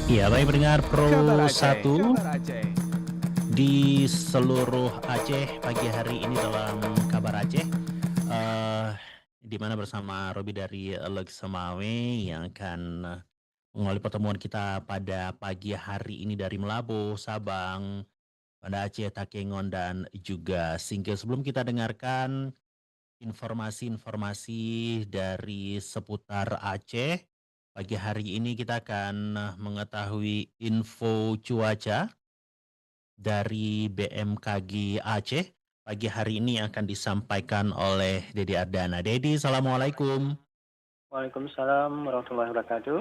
Iya, baik pendengar Kabar Pro Aceh. 1 Kabar Aceh. di seluruh Aceh pagi hari ini dalam Kabar Aceh, eh di mana bersama Robi dari Leg Semawe yang akan mengawali pertemuan kita pada pagi hari ini dari Melabo, Sabang, Banda Aceh, Takengon, dan juga Singkil. Sebelum kita dengarkan informasi-informasi dari seputar Aceh, pagi hari ini kita akan mengetahui info cuaca dari BMKG Aceh. Pagi hari ini akan disampaikan oleh Dedi Ardana. Dedi, Assalamualaikum. Waalaikumsalam warahmatullahi wabarakatuh.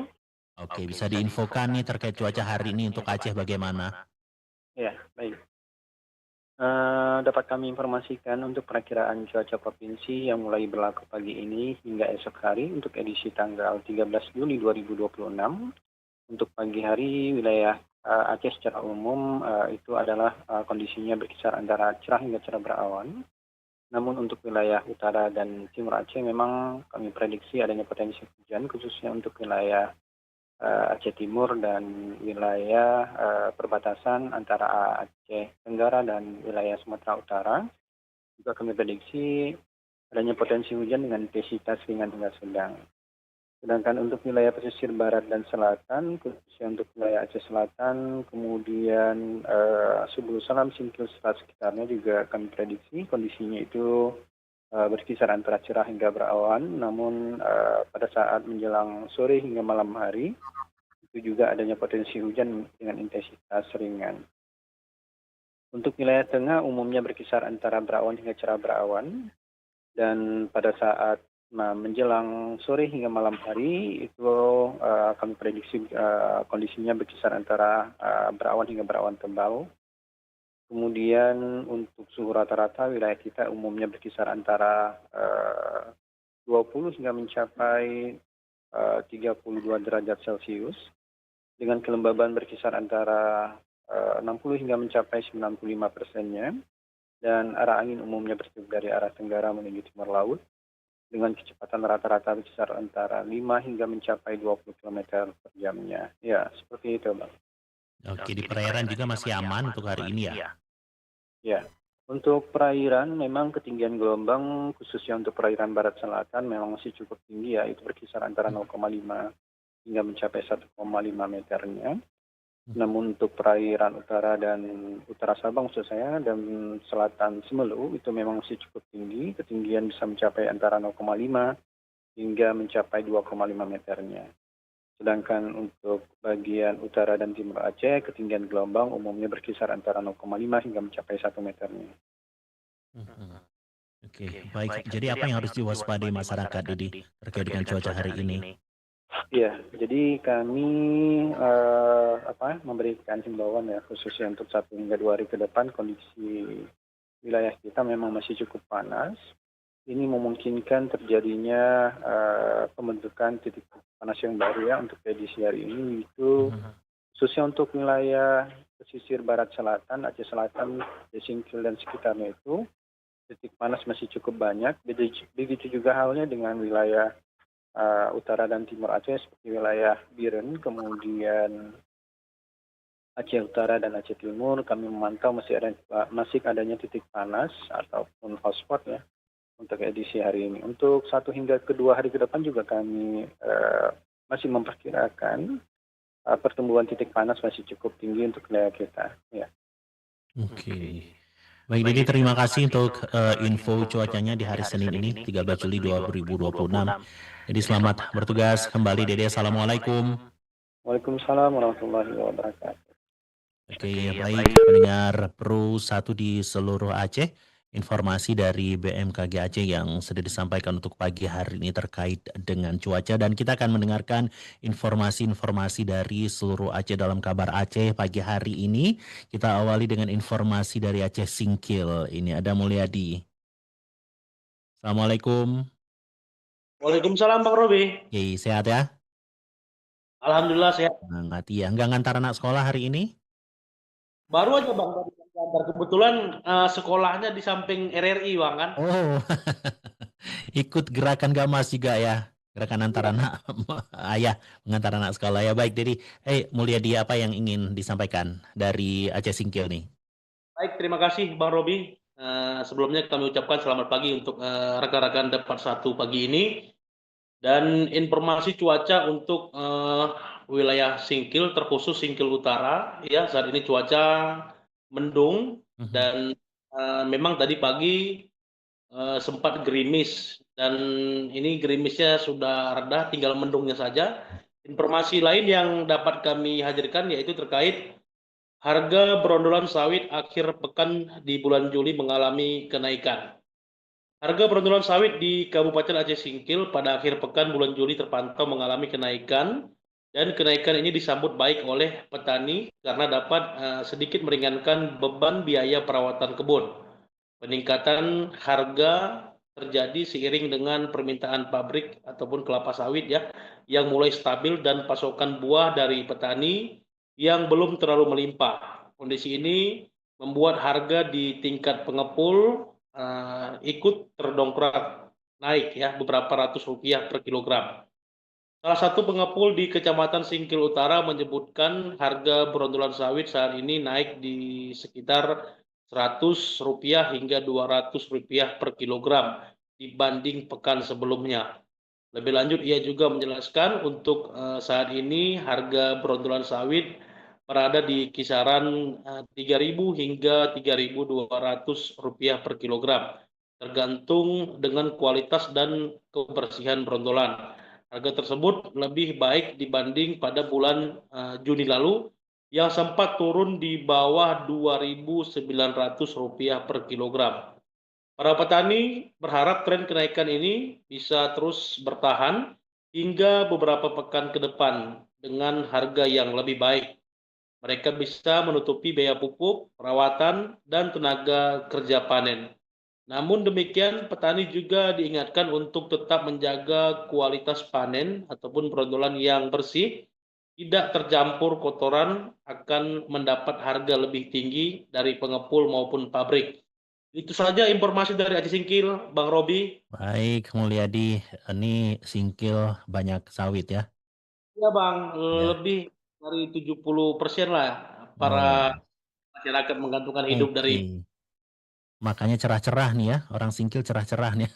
Oke, bisa diinfokan nih terkait cuaca hari ini untuk Aceh bagaimana? Ya, baik. Dapat kami informasikan untuk perakiraan cuaca provinsi yang mulai berlaku pagi ini hingga esok hari untuk edisi tanggal 13 Juli 2026. Untuk pagi hari wilayah Aceh secara umum itu adalah kondisinya berkisar antara cerah hingga cerah berawan. Namun untuk wilayah utara dan timur Aceh memang kami prediksi adanya potensi hujan khususnya untuk wilayah Aceh Timur dan wilayah perbatasan antara Aceh Tenggara dan wilayah Sumatera Utara. Juga kami prediksi adanya potensi hujan dengan intensitas ringan hingga sedang. Sedangkan untuk wilayah pesisir barat dan selatan, khususnya untuk wilayah Aceh Selatan, kemudian Subulu Salam, Singkil, sekitarnya juga kami prediksi kondisinya itu berkisar antara cerah hingga berawan, namun pada saat menjelang sore hingga malam hari, itu juga adanya potensi hujan dengan intensitas ringan. Untuk wilayah tengah umumnya berkisar antara berawan hingga cerah berawan, dan pada saat menjelang sore hingga malam hari itu kami prediksi kondisinya berkisar antara berawan hingga berawan tebal. Kemudian untuk suhu rata-rata wilayah kita umumnya berkisar antara 20 hingga mencapai 32 derajat Celcius, dengan kelembaban berkisar antara 60 hingga mencapai 95%-nya, dan arah angin umumnya bertiup dari arah tenggara menuju timur laut, dengan kecepatan rata-rata berkisar antara 5 hingga mencapai 20 km per jamnya. Ya, seperti itu, Bang. Oke, di perairan juga masih aman untuk hari ini ya? Ya, untuk perairan memang ketinggian gelombang khususnya untuk perairan barat selatan memang masih cukup tinggi ya, itu berkisar antara 0,5 hingga mencapai 1,5 meternya. Namun untuk perairan utara dan utara Sabang maksud saya dan selatan Semelu itu memang masih cukup tinggi, ketinggian bisa mencapai antara 0,5 hingga mencapai 2,5 meternya. Sedangkan untuk bagian utara dan timur Aceh, ketinggian gelombang umumnya berkisar antara 0,5 hingga mencapai 1 meternya. Oke, baik. Jadi apa yang harus diwaspadai masyarakat, Dedi, terkait dengan cuaca hari ini? Iya, jadi kami memberikan himbauan ya, khususnya untuk 1 hingga 2 hari ke depan kondisi wilayah kita memang masih cukup panas. Ini memungkinkan terjadinya pembentukan titik panas yang baru ya untuk edisi hari ini, itu khususnya untuk wilayah pesisir barat selatan, Aceh Selatan, Singkil dan sekitarnya itu titik panas masih cukup banyak. Begitu juga halnya dengan wilayah utara dan timur Aceh seperti wilayah Biren, kemudian Aceh Utara dan Aceh Timur. Kami memantau masih adanya titik panas ataupun hotspot ya untuk edisi hari ini. Untuk 1 hingga 2 hari ke depan juga kami masih memperkirakan pertumbuhan titik panas masih cukup tinggi untuk wilayah kita. Ya. Oke. Baik, jadi terima kasih untuk info cuacanya di hari Senin ini, 13 Juli 2026. Jadi selamat bertugas kembali, Dede. Assalamualaikum. Waalaikumsalam warahmatullahi wabarakatuh. Oke, baik pendengar Pro 1 di seluruh Aceh. Informasi dari BMKG Aceh yang sudah disampaikan untuk pagi hari ini terkait dengan cuaca, dan kita akan mendengarkan informasi-informasi dari seluruh Aceh dalam Kabar Aceh pagi hari ini. Kita awali dengan informasi dari Aceh Singkil. Ini ada Mulyadi. Assalamualaikum. Waalaikumsalam Bang Robi. Oke, sehat ya? Alhamdulillah sehat. Semangat ya. Nggak ngantar anak sekolah hari ini? Baru aja Bang tadi antar. Kebetulan sekolahnya di samping RRI Bang kan. Oh, ikut gerakan Gamas juga ya? Gerakan antara anak ayah mengantar anak sekolah ya. Baik, jadi Mulyadi, apa yang ingin disampaikan dari Aceh Singkil nih? Baik, terima kasih Bang Robi. Sebelumnya kami ucapkan selamat pagi untuk rekan-rekan Dapat Satu pagi ini. Dan informasi cuaca untuk wilayah Singkil, terkhusus Singkil Utara, ya saat ini cuaca mendung dan memang tadi pagi sempat gerimis dan ini gerimisnya sudah reda, tinggal mendungnya saja. Informasi lain yang dapat kami hadirkan yaitu terkait harga berondolan sawit akhir pekan di bulan Juli mengalami kenaikan. Harga berondolan sawit di Kabupaten Aceh Singkil pada akhir pekan bulan Juli terpantau mengalami kenaikan dan kenaikan ini disambut baik oleh petani karena dapat sedikit meringankan beban biaya perawatan kebun. Peningkatan harga terjadi seiring dengan permintaan pabrik ataupun kelapa sawit ya yang mulai stabil dan pasokan buah dari petani yang belum terlalu melimpah. Kondisi ini membuat harga di tingkat pengepul ikut terdongkrak naik ya beberapa ratus rupiah per kilogram. Salah satu pengepul di Kecamatan Singkil Utara menyebutkan harga berondolan sawit saat ini naik di sekitar Rp100 hingga Rp200 per kilogram dibanding pekan sebelumnya. Lebih lanjut, ia juga menjelaskan untuk saat ini harga berondolan sawit berada di kisaran Rp3.000 hingga Rp3.200 per kilogram, tergantung dengan kualitas dan kebersihan berondolan. Harga tersebut lebih baik dibanding pada bulan Juni lalu yang sempat turun di bawah Rp2.900 per kilogram. Para petani berharap tren kenaikan ini bisa terus bertahan hingga beberapa pekan ke depan dengan harga yang lebih baik. Mereka bisa menutupi biaya pupuk, perawatan, dan tenaga kerja panen. Namun demikian, petani juga diingatkan untuk tetap menjaga kualitas panen ataupun berondolan yang bersih, tidak tercampur kotoran, akan mendapat harga lebih tinggi dari pengepul maupun pabrik. Itu saja informasi dari Aceh Singkil, Bang Robi. Baik, Mulyadi, ini Singkil banyak sawit ya? Ya Bang, lebih dari 70% lah para masyarakat menggantungkan hidup dari. Makanya cerah-cerah nih ya, orang Singkil cerah-cerah nih.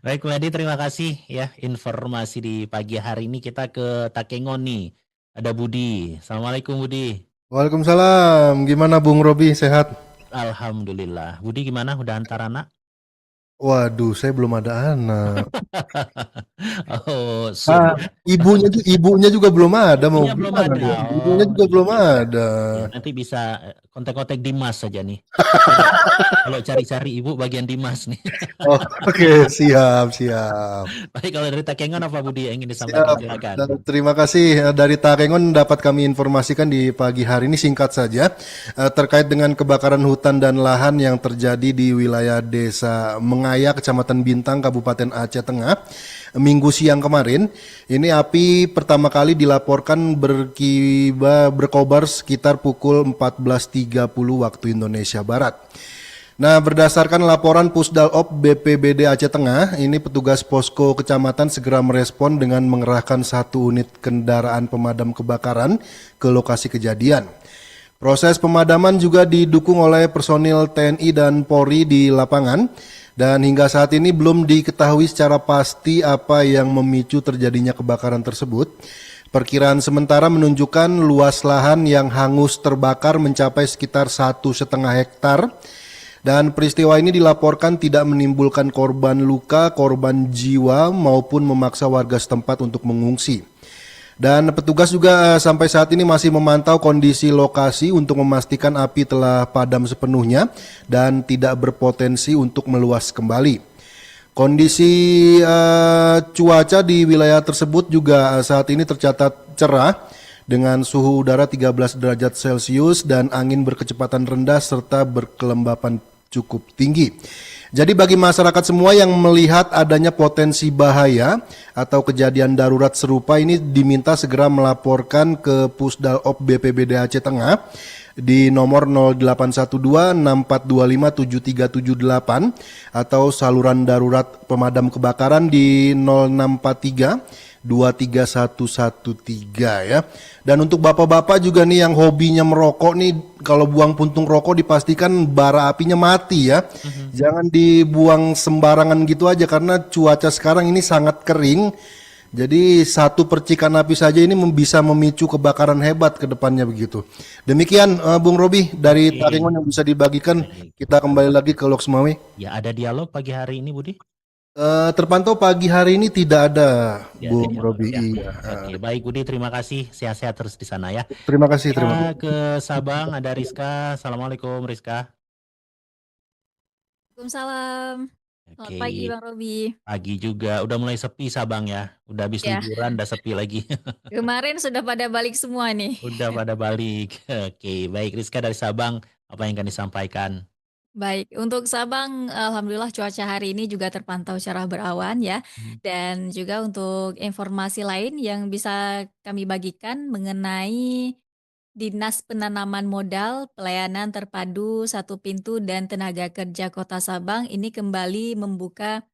Baik, Mulyadi, terima kasih ya informasi di pagi hari ini. Kita ke Takengon nih. Ada Budi. Assalamualaikum Budi. Waalaikumsalam. Gimana Bung Robi, sehat? Alhamdulillah. Budi gimana? Udah antar anak? Waduh, saya belum ada anak. Oh, sudah. Ibunya juga belum ada. Mau Ibunya belum gimana ada. dong? Ibunya juga belum ada. Ya, nanti bisa kontak-kontak Dimas saja nih. Kalau cari-cari ibu bagian Dimas nih. Oke, siap. Baik, kalau dari Takengon apa Budi yang ingin disampaikan? Silakan. Terima kasih. Dari Takengon dapat kami informasikan di pagi hari ini singkat saja terkait dengan kebakaran hutan dan lahan yang terjadi di wilayah Desa Mengaya, Kecamatan Bintang, Kabupaten Aceh Tengah. Minggu siang kemarin, ini api pertama kali dilaporkan berkobar sekitar pukul 14.30 waktu Indonesia Barat. Nah, berdasarkan laporan Pusdalop BPBD Aceh Tengah, ini petugas posko kecamatan segera merespon dengan mengerahkan 1 unit kendaraan pemadam kebakaran ke lokasi kejadian. Proses pemadaman juga didukung oleh personil TNI dan Polri di lapangan, dan hingga saat ini belum diketahui secara pasti apa yang memicu terjadinya kebakaran tersebut. Perkiraan sementara menunjukkan luas lahan yang hangus terbakar mencapai sekitar 1,5 hektar. Dan peristiwa ini dilaporkan tidak menimbulkan korban luka, korban jiwa maupun memaksa warga setempat untuk mengungsi. Dan petugas juga sampai saat ini masih memantau kondisi lokasi untuk memastikan api telah padam sepenuhnya dan tidak berpotensi untuk meluas kembali. Kondisi cuaca di wilayah tersebut juga saat ini tercatat cerah dengan suhu udara 13 derajat Celcius dan angin berkecepatan rendah serta berkelembapan cukup tinggi. Jadi bagi masyarakat semua yang melihat adanya potensi bahaya atau kejadian darurat serupa ini diminta segera melaporkan ke Pusdalop BPBD Aceh Tengah di nomor 0812-6425-7378 atau saluran darurat pemadam kebakaran di 0643 23113 ya. Dan untuk bapak-bapak juga nih yang hobinya merokok nih, kalau buang puntung rokok dipastikan bara apinya mati ya. Jangan dibuang sembarangan gitu aja karena cuaca sekarang ini sangat kering. Jadi satu percikan api saja ini bisa memicu kebakaran hebat ke depannya begitu. Demikian Bung Robi dari Oke. Takengon yang bisa dibagikan. Baik. Kita kembali lagi ke Lok Sumawe. Ya, ada dialog pagi hari ini, Budi? Terpantau pagi hari ini tidak ada, Ya, Bung tidak Robi. ya. Iya. Oke, baik Budi, terima kasih. Sehat-sehat terus di sana ya. Terima kasih, terima Kita kasih. ke Sabang, ada Rizka. Assalamualaikum, Rizka. Waalaikumsalam. Selamat Oke, pagi Bang Robi. pagi juga. Udah mulai sepi Sabang ya. Udah habis Ya, liburan, udah sepi lagi. kemarin sudah pada balik semua nih. Udah pada balik. Oke, baik Rizka dari Sabang, apa yang akan disampaikan? Baik, untuk Sabang, alhamdulillah cuaca hari ini juga terpantau cerah berawan ya. Hmm. Dan juga untuk informasi lain yang bisa kami bagikan mengenai Dinas Penanaman Modal, Pelayanan Terpadu Satu Pintu dan Tenaga Kerja Kota Sabang ini kembali membuka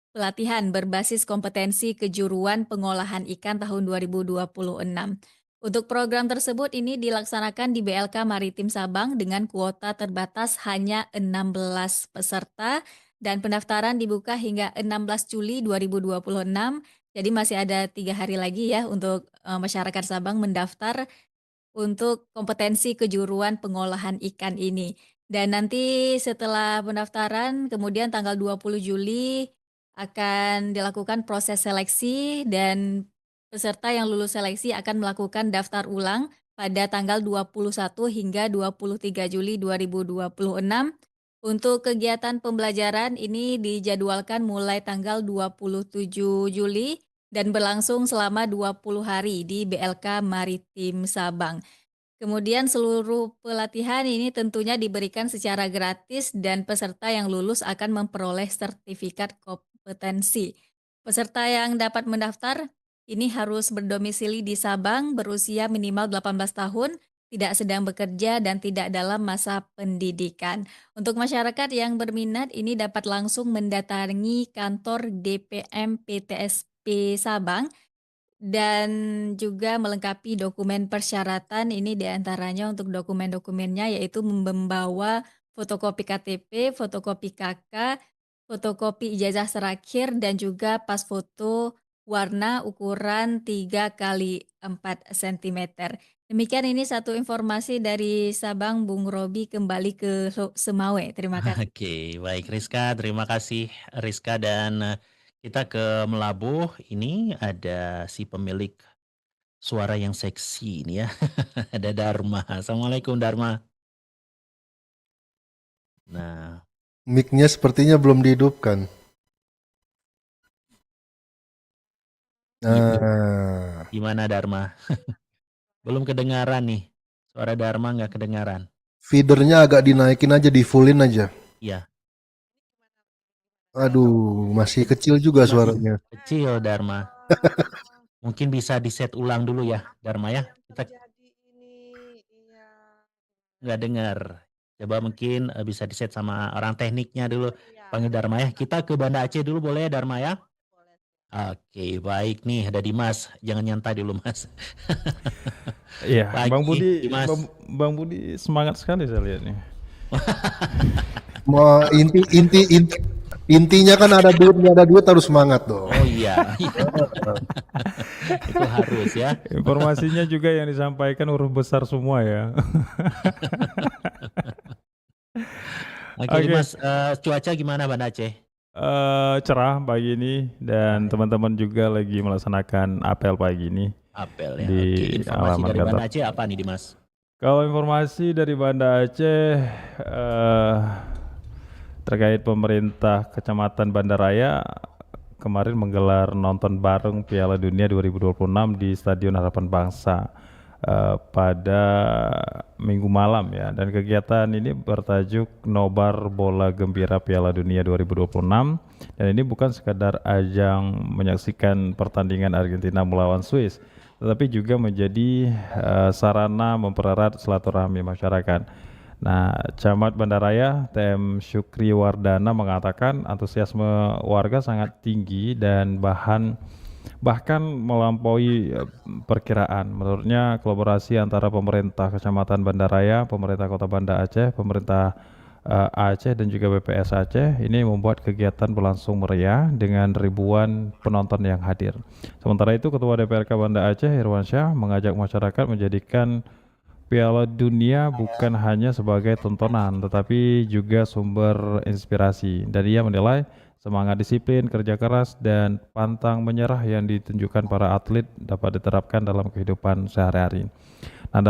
pelatihan berbasis kompetensi kejuruan pengolahan ikan tahun 2026. Untuk program tersebut ini dilaksanakan di BLK Maritim Sabang dengan kuota terbatas hanya 16 peserta dan pendaftaran dibuka hingga 16 Juli 2026. Jadi masih ada 3 hari lagi ya untuk masyarakat Sabang mendaftar untuk kompetensi kejuruan pengolahan ikan ini. Dan nanti setelah pendaftaran, kemudian tanggal 20 Juli akan dilakukan proses seleksi dan peserta yang lulus seleksi akan melakukan daftar ulang pada tanggal 21 hingga 23 Juli 2026. Untuk kegiatan pembelajaran ini dijadwalkan mulai tanggal 27 Juli dan berlangsung selama 20 hari di BLK Maritim Sabang. Kemudian seluruh pelatihan ini tentunya diberikan secara gratis dan peserta yang lulus akan memperoleh sertifikat kompetensi. Peserta yang dapat mendaftar ini harus berdomisili di Sabang, berusia minimal 18 tahun, tidak sedang bekerja dan tidak dalam masa pendidikan. Untuk masyarakat yang berminat ini dapat langsung mendatangi kantor DPM PTSP Sabang dan juga melengkapi dokumen persyaratan. Ini diantaranya untuk dokumen-dokumennya yaitu membawa fotokopi KTP, fotokopi KK, fotokopi ijazah terakhir dan juga pas foto warna ukuran 3 kali 4 cm. Demikian ini satu informasi dari Sabang, Bung Robi kembali ke Semawe. Terima kasih. Oke, baik Rizka, terima kasih Rizka dan kita ke Melabuh. Ini ada si pemilik suara yang seksi ini ya. Ada Dharma. Assalamualaikum Dharma. Nah, Mic-nya sepertinya belum dihidupkan. Nah, gimana Dharma? Belum kedengaran nih. Suara Dharma nggak kedengaran. feedernya agak dinaikin aja, di fullin aja. Iya, Aduh, masih kecil juga masih suaranya. kecil Dharma. Mungkin bisa di-set ulang dulu ya Dharma ya. Kita nggak dengar. Coba mungkin bisa di-set sama orang tekniknya dulu. Panggil Dharma ya. Kita ke Banda Aceh dulu boleh ya Dharma ya? Oke, baik nih ada Dimas. Jangan nyantai dulu Mas. Iya, Bang Pagi Budi, Dimas. Bang Budi semangat sekali saya lihat nih. Mau intinya kan ada duit harus semangat dong. Oh iya. Itu harus ya. Informasinya juga yang disampaikan huruf besar semua ya. Oke Oke. Dimas, cuaca gimana Banda Aceh? Cerah pagi ini dan teman-teman juga lagi melaksanakan apel pagi ini. Apel ya. Di Oke, informasi halaman dari kantor. Banda Aceh apa nih Dimas? Kalau informasi dari Banda Aceh terkait pemerintah Kecamatan Bandaraya kemarin menggelar nonton bareng Piala Dunia 2026 di Stadion Harapan Bangsa pada Minggu malam ya, dan kegiatan ini bertajuk Nobar Bola Gembira Piala Dunia 2026 dan ini bukan sekadar ajang menyaksikan pertandingan Argentina melawan Swiss, tetapi juga menjadi sarana mempererat silaturahmi masyarakat. Nah, Camat Bandaraya TM Syukri Wardana mengatakan antusiasme warga sangat tinggi dan bahkan melampaui perkiraan. Menurutnya kolaborasi antara pemerintah Kecamatan Bandaraya, pemerintah Kota Banda Aceh, pemerintah Aceh dan juga BPS Aceh ini membuat kegiatan berlangsung meriah dengan ribuan penonton yang hadir. Sementara itu Ketua DPRK Banda Aceh Irwansyah mengajak masyarakat menjadikan Piala Dunia bukan hanya sebagai tontonan, tetapi juga sumber inspirasi. Dan ia menilai semangat disiplin, kerja keras, dan pantang menyerah yang ditunjukkan para atlet dapat diterapkan dalam kehidupan sehari-hari. Nah,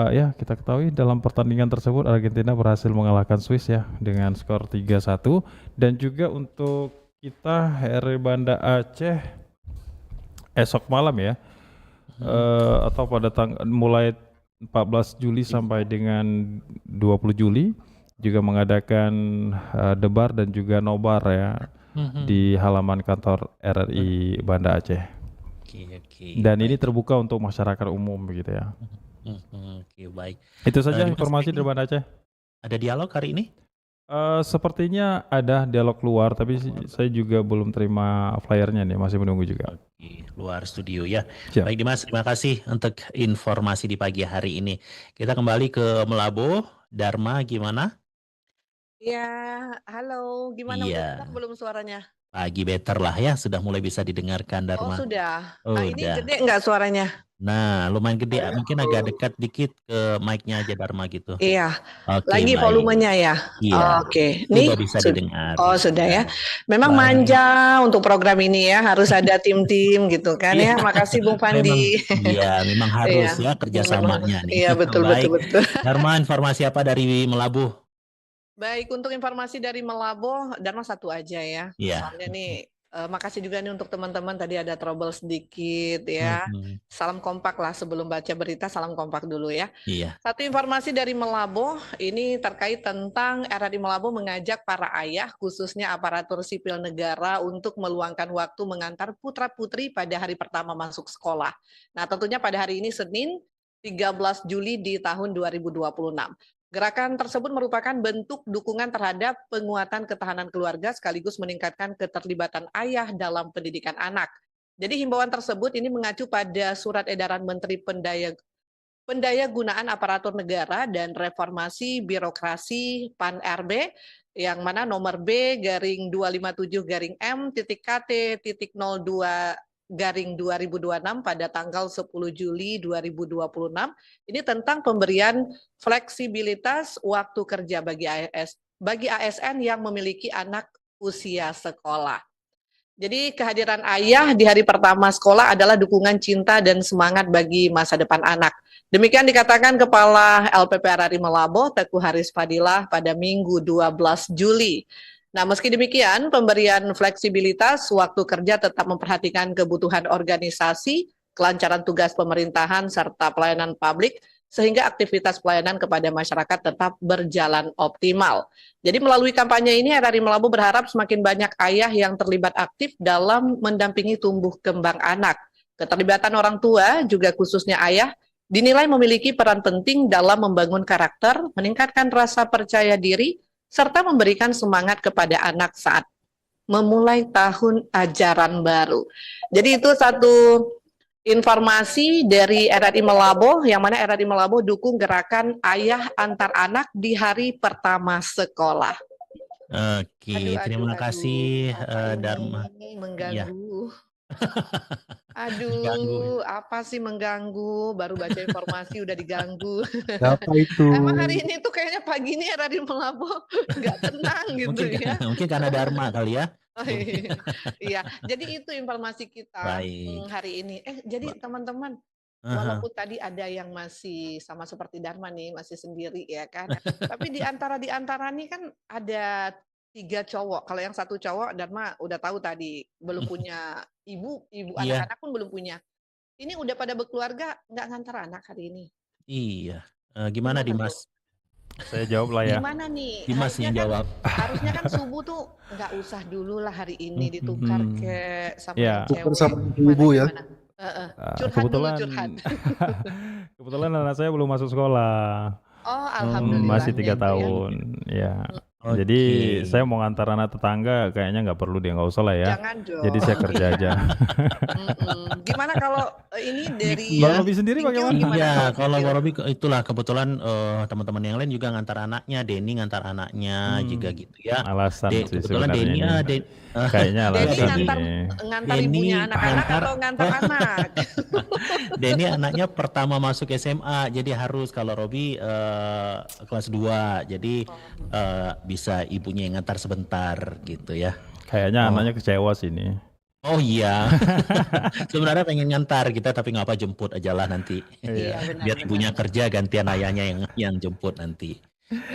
ya kita ketahui dalam pertandingan tersebut Argentina berhasil mengalahkan Swiss ya dengan skor 3-1. Dan juga untuk kita RRI Banda Aceh esok malam ya. Atau pada mulai 14 Juli sampai dengan 20 Juli juga mengadakan debar dan juga nobar ya di halaman kantor RRI Banda Aceh. Oke. Dan ini terbuka untuk masyarakat umum begitu ya. Oke, baik. Itu saja Dimas, informasi dari Banda Aceh. ada dialog hari ini? Sepertinya ada dialog luar, tapi saya juga belum terima flyernya nih, masih menunggu juga. Oke, luar studio ya. Siap. Baik Dimas, terima kasih untuk informasi di pagi hari ini. Kita kembali ke Melabo. Dharma gimana? Ya, halo. Gimana udah Iya, enak belum suaranya? pagi better lah ya, sudah mulai bisa didengarkan Oh, Dharma. sudah. Oh, Nah, ini udah. gede nggak suaranya? Nah, lumayan gede, mungkin agak dekat dikit ke mic-nya aja Dharma gitu. Iya. Oke, Lagi baik. volumenya ya? Iya, Oke. Nih, sudah bisa didengar. oh, sudah ya. Memang Baik. manja untuk program ini ya, harus ada tim-tim gitu kan ya. Makasih Bung Pandi. Memang harus Iya. ya kerjasamanya nih. Iya, betul, Baik. betul. Dharma, informasi apa dari Melabuh? Baik, untuk informasi dari Melabo, Dharma satu aja ya. Iya. Soalnya nih, makasih juga nih untuk teman-teman tadi ada trouble sedikit ya. Salam kompak lah sebelum baca berita, salam kompak dulu ya. Iya. Satu informasi dari Melabo, ini terkait tentang RRI Melabo mengajak para ayah, khususnya aparatur sipil negara untuk meluangkan waktu mengantar putra-putri pada hari pertama masuk sekolah. Nah, tentunya pada hari ini Senin, 13 Juli di tahun 2026. Gerakan tersebut merupakan bentuk dukungan terhadap penguatan ketahanan keluarga sekaligus meningkatkan keterlibatan ayah dalam pendidikan anak. Jadi himbauan tersebut ini mengacu pada surat edaran Menteri Pendayagunaan Aparatur Negara dan Reformasi Birokrasi PAN-RB yang mana nomor B/M.M.KT.02/2026 pada tanggal 10 Juli 2026 ini tentang pemberian fleksibilitas waktu kerja bagi ASN yang memiliki anak usia sekolah. Jadi kehadiran ayah di hari pertama sekolah adalah dukungan cinta dan semangat bagi masa depan anak. Demikian dikatakan Kepala LPP RRI Melabo, Teguh Haris Fadilah pada Minggu 12 Juli. Nah, meski demikian, pemberian fleksibilitas waktu kerja tetap memperhatikan kebutuhan organisasi, kelancaran tugas pemerintahan, serta pelayanan publik, sehingga aktivitas pelayanan kepada masyarakat tetap berjalan optimal. Jadi melalui kampanye ini, RRI Melabo berharap semakin banyak ayah yang terlibat aktif dalam mendampingi tumbuh kembang anak. Keterlibatan orang tua, juga khususnya ayah, dinilai memiliki peran penting dalam membangun karakter, meningkatkan rasa percaya diri, serta memberikan semangat kepada anak saat memulai tahun ajaran baru. Jadi itu satu informasi dari RRI Melabo, yang mana RRI Melabo dukung gerakan ayah antar anak di hari pertama sekolah. Oke, terima kasih Dharma. Mengganggu. Mengganggu. Apa sih mengganggu? Baru baca informasi udah diganggu. Apa itu? Emang hari ini tuh kayaknya pagi ini RRI Melabo nggak tenang gitu ya. Mungkin karena Dharma kali ya. Oh, iya, jadi itu informasi kita hari ini. Jadi teman-teman, walaupun tadi ada yang masih sama seperti Dharma nih, masih sendiri ya kan. Tapi di antara nih kan ada 3 cowok. Kalau yang 1 cowok, Dharma udah tahu tadi belum punya ibu anak-anak pun belum punya. Ini udah pada berkeluarga, nggak ngantar anak hari ini. Iya. Gimana Dimas? Saya jawab lah ya. Gimana nih? Dimas Harusnya yang kan jawab. harusnya kan subuh tuh nggak usah dulu lah hari ini ditukar ke sama Ya. yang cewek. Tukar sama Gimana, ibu ya. gimana? Curhat dulu, Kebetulan curhat. kebetulan anak saya belum masuk sekolah. Oh, alhamdulillah. Masih 3 tahun. Ya. Jadi Oke. saya mau ngantar anak tetangga kayaknya nggak perlu dia, nggak usah lah ya. Jangan dong. Jadi saya kerja aja. Gimana kalau ini dari Bang Robi sendiri Singkil bagaimana? gimana Iya, kalau kalau Singkil? Bang Robi itulah kebetulan teman-teman yang lain juga ngantar anaknya, Denny ngantar anaknya juga gitu ya. Alasan sih Kebetulan sebenarnya Denny ini. Kayaknya Denny alasan ngantar ini. ngantar Denny ibunya anak-anak ngantar- atau ngantar anak? Denny anaknya pertama masuk SMA, jadi harus kalau Robi kelas 2, jadi bisa ibunya yang ngantar sebentar gitu ya. Kayaknya anaknya kecewa sih ini. Oh iya, sebenarnya pengen ngantar kita tapi nggak apa jemput aja lah nanti. Iya, benar. Biar ibunya kerja gantian ayahnya yang jemput nanti.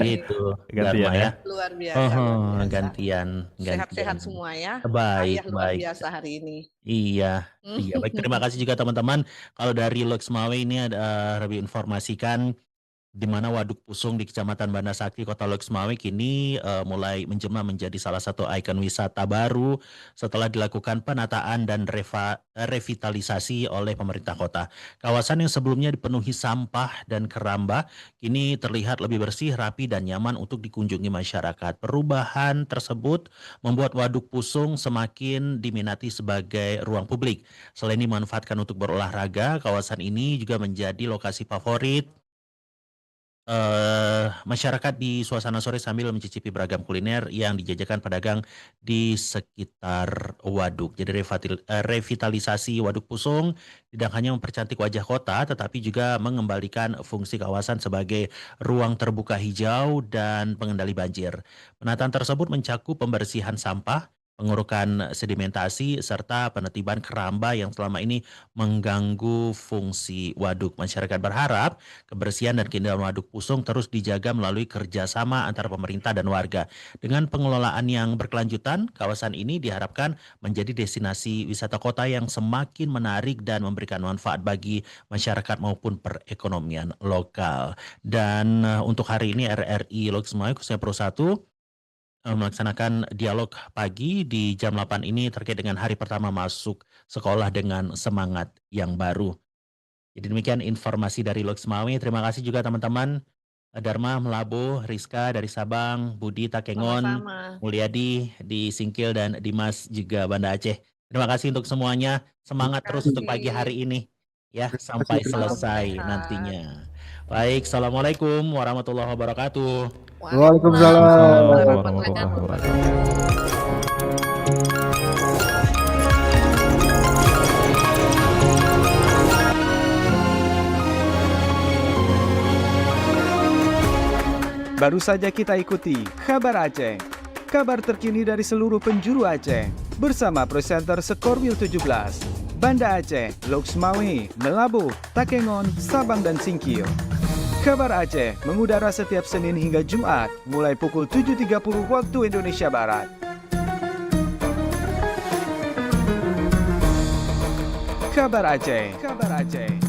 Gitu, Gantian Dharma ya. Luar biasa. Oh, luar biasa. gantian. Sehat-sehat semua ya. Baik, Ayah luar baik. biasa hari ini. Iya, iya. Baik, terima kasih juga teman-teman. Kalau dari Loksmawe ini ada lebih informasikan di mana Waduk Pusung di Kecamatan Banda Sakti, Kota Loksmawe kini mulai menjelma menjadi salah satu ikon wisata baru setelah dilakukan penataan dan revitalisasi oleh pemerintah kota. Kawasan yang sebelumnya dipenuhi sampah dan keramba kini terlihat lebih bersih, rapi, dan nyaman untuk dikunjungi masyarakat. Perubahan tersebut membuat Waduk Pusung semakin diminati sebagai ruang publik. Selain dimanfaatkan untuk berolahraga, kawasan ini juga menjadi lokasi favorit masyarakat di suasana sore sambil mencicipi beragam kuliner yang dijajakan pedagang di sekitar waduk. Jadi revitalisasi Waduk Pusung tidak hanya mempercantik wajah kota, tetapi juga mengembalikan fungsi kawasan sebagai ruang terbuka hijau dan pengendali banjir. Penataan tersebut mencakup pembersihan sampah, pengurukan sedimentasi, serta penertiban keramba yang selama ini mengganggu fungsi waduk. Masyarakat berharap kebersihan dan keindahan Waduk Pusung terus dijaga melalui kerjasama antara pemerintah dan warga. Dengan pengelolaan yang berkelanjutan, kawasan ini diharapkan menjadi destinasi wisata kota yang semakin menarik dan memberikan manfaat bagi masyarakat maupun perekonomian lokal. Dan untuk hari ini RRI Loksmawe khususnya Pro 1 melaksanakan dialog pagi di jam 8 ini terkait dengan hari pertama masuk sekolah dengan semangat yang baru. Jadi demikian informasi dari Loksmawe. Terima kasih juga teman-teman. Dharma, Melabo, Rizka dari Sabang, Budi, Takengon, Sama-sama. Mulyadi di Singkil, dan Dimas juga Banda Aceh. Terima kasih untuk semuanya. Semangat Terima terus kasih. untuk pagi hari ini ya Terima sampai kasih. selesai Sehat. nantinya. Baik, Assalamualaikum warahmatullahi wabarakatuh. Waalaikumsalam. Warahmatullahi wabarakatuh. Baru saja kita ikuti Kabar Aceh. Kabar terkini dari seluruh penjuru Aceh. Bersama presenter Skorwil 17. Banda Aceh, Loksmawe, Melabo, Takengon, Sabang, dan Singkil. Kabar Aceh mengudara setiap Senin hingga Jumat mulai pukul 7.30 waktu Indonesia Barat. Kabar Aceh. Kabar Aceh.